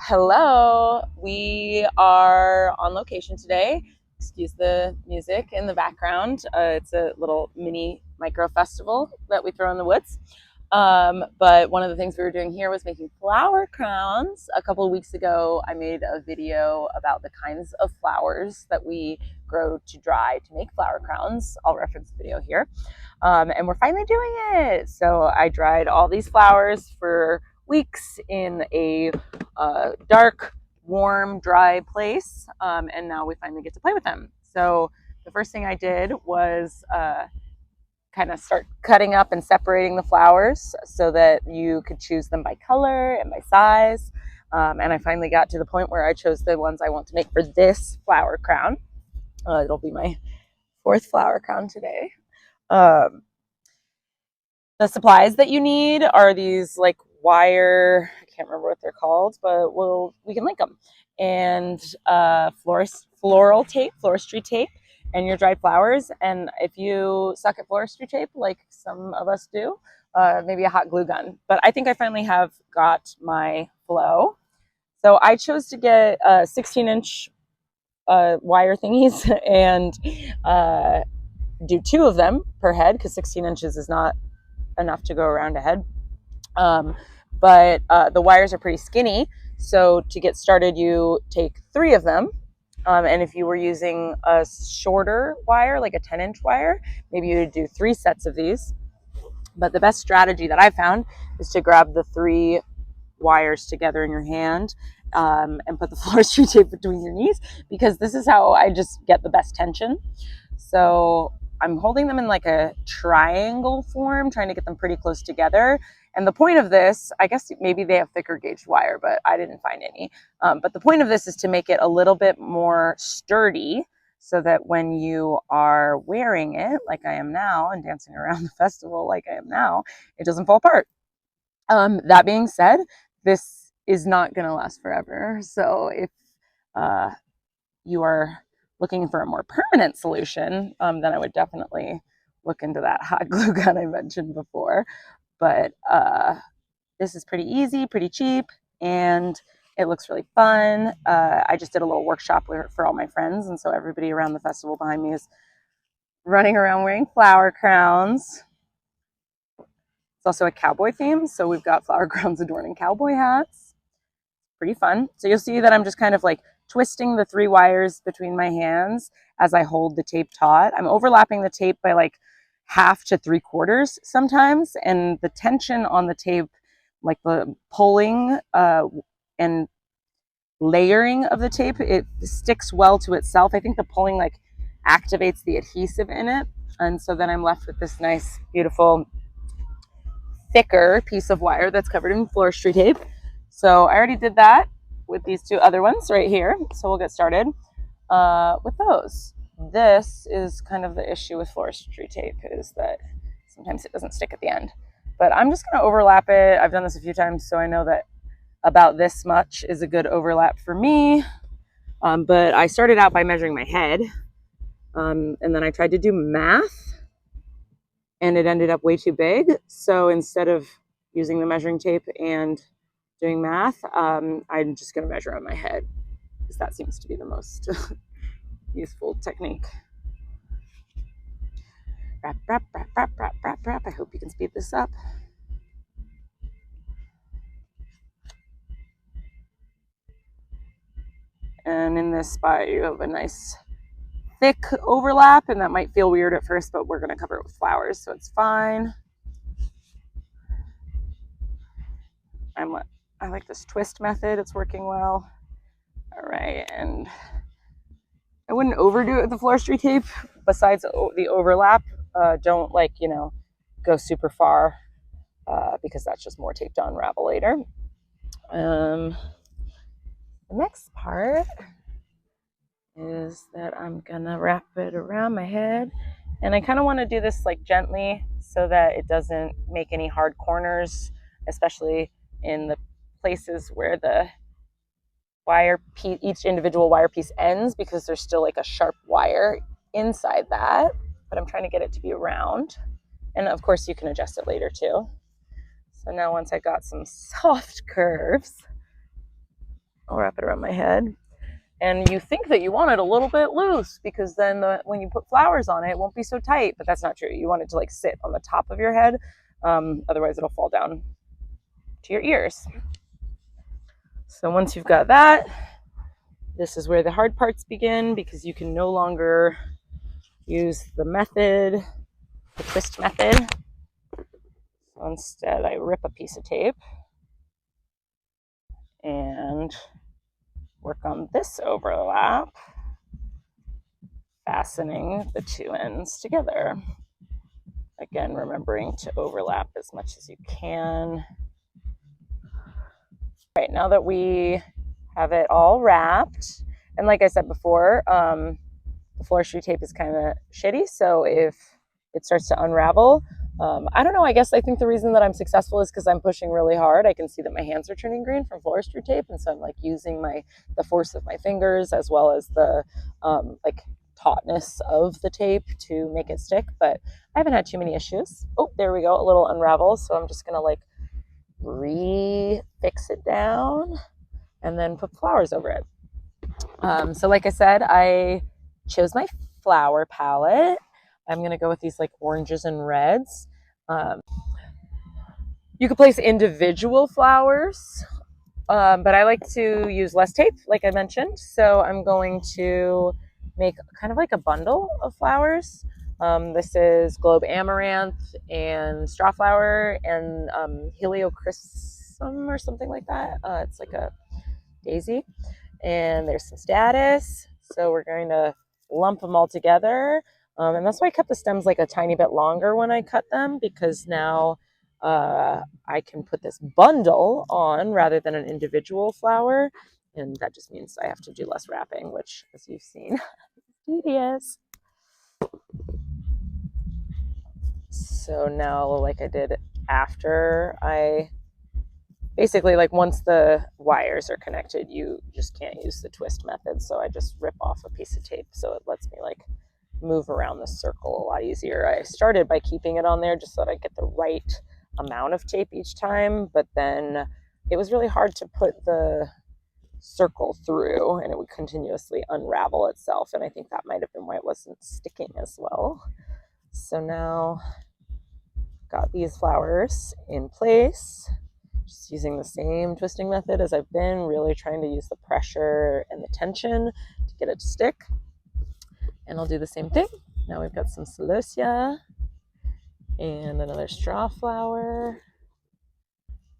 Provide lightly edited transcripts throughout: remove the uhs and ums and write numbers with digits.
Hello, we are on location today. Excuse the music in the background. It's a little mini micro festival that we throw in the woods. But one of the things we were doing here was making flower crowns. A couple of weeks ago, I made a video about the kinds of flowers that we grow to dry to make flower crowns. I'll reference the video here. And we're finally doing it. So I dried all these flowers for weeks in a dark, warm, dry place. And now we finally get to play with them. So the first thing I did was kind of start cutting up and separating the flowers so that you could choose them by color and by size. And I finally got to the point where I chose the ones I want to make for this flower crown. It'll be my fourth flower crown today. The supplies that you need are these like wire, I can't remember what they're called, but we can link them. And floral tape, floristry tape, and your dried flowers. And if you suck at floristry tape, like some of us do, maybe a hot glue gun. But I think I finally have got my flow. So I chose to get 16-inch wire thingies and do 2 of them per head because 16 inches is not enough to go around a head. But the wires are pretty skinny. So to get started, you take 3 of them. And if you were using a shorter wire, like a 10-inch wire, maybe you would do 3 sets of these. But the best strategy that I found is to grab the 3 wires together in your hand and put the floristry tape between your knees, because this is how I just get the best tension. So I'm holding them in like a triangle form, trying to get them pretty close together. And the point of this, I guess maybe they have thicker gauge wire, but I didn't find any. But the point of this is to make it a little bit more sturdy so that when you are wearing it, like I am now, and dancing around the festival like I am now, it doesn't fall apart. That being said, this is not going to last forever. So if you are looking for a more permanent solution, then I would definitely look into that hot glue gun I mentioned before. But this is pretty easy, pretty cheap, and it looks really fun. I just did a little workshop for all my friends, and so everybody around the festival behind me is running around wearing flower crowns. It's also a cowboy theme, so we've got flower crowns adorning cowboy hats. Pretty fun. So you'll see that I'm just kind of like twisting the 3 wires between my hands as I hold the tape taut. I'm overlapping the tape by like 1/2 to 3/4 sometimes, and the tension on the tape, like the pulling and layering of the tape, it sticks well to itself. I think the pulling like activates the adhesive in it, and so then I'm left with this nice, beautiful, thicker piece of wire that's covered in floristry tape. So I already did that with these 2 other ones right here. So we'll get started with those. This is kind of the issue with floristry tape, is that sometimes it doesn't stick at the end. But I'm just going to overlap it. I've done this a few times, so I know that about this much is a good overlap for me. But I started out by measuring my head, and then I tried to do math, and it ended up way too big. So instead of using the measuring tape and doing math, I'm just going to measure on my head, because that seems to be the most useful technique. Wrap, wrap, wrap, wrap, wrap, wrap, wrap. I hope you can speed this up. And in this spot, you have a nice thick overlap, and that might feel weird at first, but we're going to cover it with flowers, so it's fine. I like this twist method. It's working well. All right, and I wouldn't overdo it with the floristry tape. Besides the overlap, don't go super far because that's just more tape to unravel later. The next part is that I'm gonna wrap it around my head, and I kind of want to do this like gently so that it doesn't make any hard corners, especially in the places where the wire piece, each individual wire piece ends, because there's still like a sharp wire inside that. But I'm trying to get it to be round, and of course you can adjust it later too. So now once I got some soft curves, I'll wrap it around my head. And you think that you want it a little bit loose because then when you put flowers on it, it won't be so tight, but that's not true. You want it to like sit on the top of your head. Otherwise it'll fall down to your ears. So once you've got that, this is where the hard parts begin because you can no longer use the method, the twist method. So instead I rip a piece of tape and work on this overlap, fastening the two ends together. Again, remembering to overlap as much as you can. All right, now that we have it all wrapped, and like I said before, the floristry tape is kind of shitty, so if it starts to unravel, I don't know, I guess I think the reason that I'm successful is because I'm pushing really hard. I can see that my hands are turning green from floristry tape, and so I'm like using the force of my fingers as well as the like tautness of the tape to make it stick, but I haven't had too many issues. Oh, there we go, a little unravel, so I'm just gonna like re-fix it down and then put flowers over it. So like I said, I chose my flower palette. I'm gonna go with these like oranges and reds. You could place individual flowers, but I like to use less tape, like I mentioned. So I'm going to make kind of like a bundle of flowers. This is globe amaranth and strawflower and heliochrysum or something like that. It's like a daisy. And there's some status. So we're going to lump them all together. And that's why I kept the stems like a tiny bit longer when I cut them, because now I can put this bundle on rather than an individual flower. And that just means I have to do less wrapping, which, as you've seen, is tedious. So now, like I did after I basically, like once the wires are connected, you just can't use the twist method. So I just rip off a piece of tape so it lets me like move around the circle a lot easier. I started by keeping it on there just so that I get the right amount of tape each time, but then it was really hard to put the circle through and it would continuously unravel itself. And I think that might have been why it wasn't sticking as well. So now got these flowers in place, just using the same twisting method as I've been, really trying to use the pressure and the tension to get it to stick. And I'll do the same thing. Now we've got some celosia and another straw flower.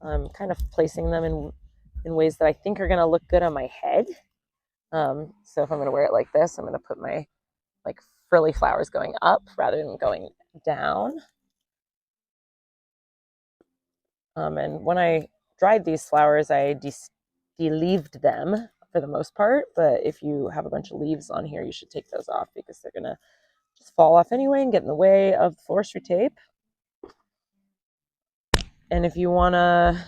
I'm kind of placing them in ways that I think are going to look good on my head. So if I'm going to wear it like this, I'm going to put my like frilly flowers going up rather than going down. And when I dried these flowers, I de-leaved them for the most part. But if you have a bunch of leaves on here, you should take those off because they're going to just fall off anyway and get in the way of the forestry tape. And if you want to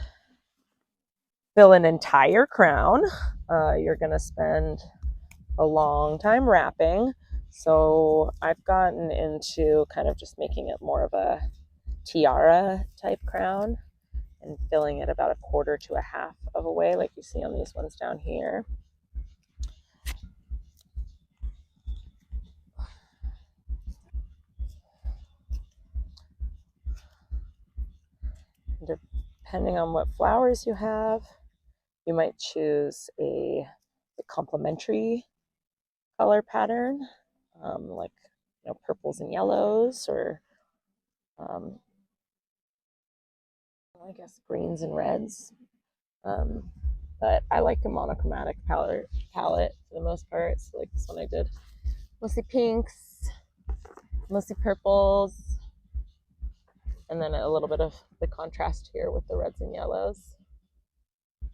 fill an entire crown, you're going to spend a long time wrapping. So I've gotten into kind of just making it more of a tiara type crown and filling it about 1/4 to 1/2 of a way, like you see on these ones down here. Depending on what flowers you have, you might choose a complementary color pattern, like purples and yellows, or I guess greens and reds. But I like a monochromatic palette for the most part. So like this one I did mostly pinks, mostly purples, and then a little bit of the contrast here with the reds and yellows.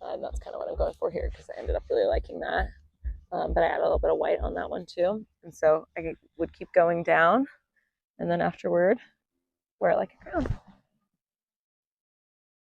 And that's kind of what I'm going for here because I ended up really liking that. But I added a little bit of white on that one too. And so I would keep going down and then afterward wear it like a crown.